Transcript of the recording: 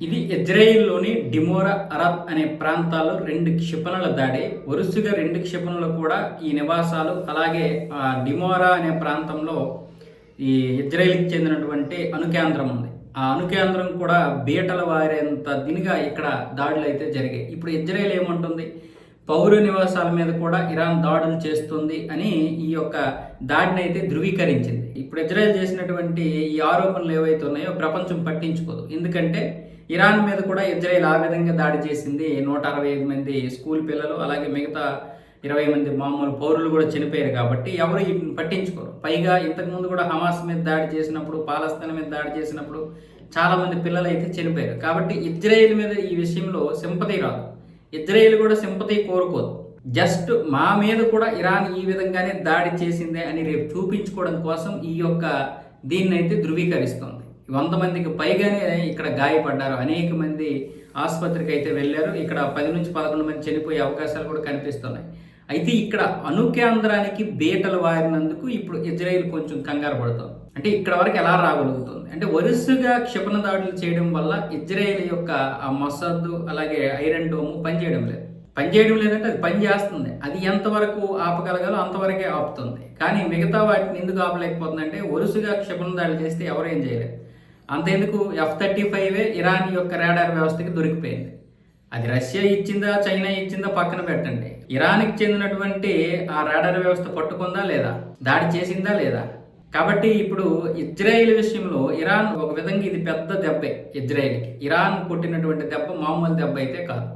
ఇది ఇజ్రాయిల్లోని డిమోరా అరబ్ అనే ప్రాంతాల్లో 2 క్షిపణుల దాడి. వరుసగా 2 క్షిపణులు కూడా ఈ నివాసాలు, అలాగే డిమోరా అనే ప్రాంతంలో ఈ ఇజ్రాయిల్కి చెందినటువంటి అణుకేంద్రం ఉంది. ఆ అణుకేంద్రం కూడా బీటల వారేంత దినిగా ఇక్కడ దాడులు అయితే జరిగాయి. ఇప్పుడు ఇజ్రాయిల్ ఏమంటుంది, పౌర నివాసాల మీద కూడా ఇరాన్ దాడులు చేస్తుంది అని ఈ యొక్క దాడిని అయితే ధృవీకరించింది. ఇప్పుడు ఇజ్రాయెల్ చేసినటువంటి ఈ ఆరోపణలు ఏవైతే ఉన్నాయో ప్రపంచం పట్టించుకోదు. ఎందుకంటే ఇరాన్ మీద కూడా ఇజ్రాయెల్ ఆ విధంగా దాడి చేసింది. 165 మంది స్కూల్ పిల్లలు, అలాగే మిగతా 20 మంది మామూలు పౌరులు కూడా చనిపోయారు. కాబట్టి ఎవరు వీటిని పట్టించుకోరు. పైగా ఇంతకుముందు కూడా హమాస్ మీద దాడి చేసినప్పుడు, పాలస్తీనా మీద దాడి చేసినప్పుడు చాలామంది పిల్లలు అయితే చనిపోయారు. కాబట్టి ఇజ్రాయెల్ మీద ఈ విషయంలో సింపతి రాదు. ఇజ్రాయెల్ కూడా సింపతి కోరుకోదు. జస్ట్ మా మీద కూడా ఇరాన్ ఈ విధంగానే దాడి చేసిందే అని రేపు చూపించుకోవడం కోసం ఈ యొక్క దీన్ని అయితే ధృవీకరిస్తుంది. 100 మందికి పైగానే ఇక్కడ గాయపడ్డారు. అనేక మంది ఆసుపత్రికి అయితే వెళ్ళారు. ఇక్కడ 10 నుంచి 11 మంది చనిపోయే అవకాశాలు కూడా కనిపిస్తున్నాయి. అయితే ఇక్కడ అణుకేంద్రానికి బీటలు వారినందుకు ఇప్పుడు ఇజ్రాయెల్ కొంచెం కంగారు పడుతుంది. అంటే ఇక్కడ వరకు ఎలా రాగలుగుతుంది అంటే వరుసగా క్షిపణ దాడులు చేయడం వల్ల ఇజ్రాయెల్ యొక్క ఆ మొసాద్, అలాగే ఐరన్ డోమ్ పనిచేయడం లేదంటే అది పని చేస్తుంది. అది ఎంతవరకు ఆపగలగాలో అంతవరకే ఆపుతుంది. కానీ మిగతా వాటిని ఎందుకు ఆపలేకపోతుందంటే వరుసగా క్షిపణ దాడులు చేస్తే ఎవరు ఏం చేయలేరు. అంతెందుకు F-35 ఇరాన్ యొక్క రాడార్ వ్యవస్థకి దొరికిపోయింది. అది రష్యా ఇచ్చిందా, చైనా ఇచ్చిందా పక్కన పెట్టండి. ఇరాన్కి చెందినటువంటి ఆ రాడార్ వ్యవస్థ పట్టుకుందా లేదా, దాడి చేసిందా లేదా. కాబట్టి ఇప్పుడు ఇజ్రాయెల్ విషయంలో ఇరాన్ ఒక విధంగా ఇది పెద్ద దెబ్బే ఇజ్రాయెల్కి. ఇరాన్ కొట్టినటువంటి దెబ్బ మామూలు దెబ్బ అయితే కాదు.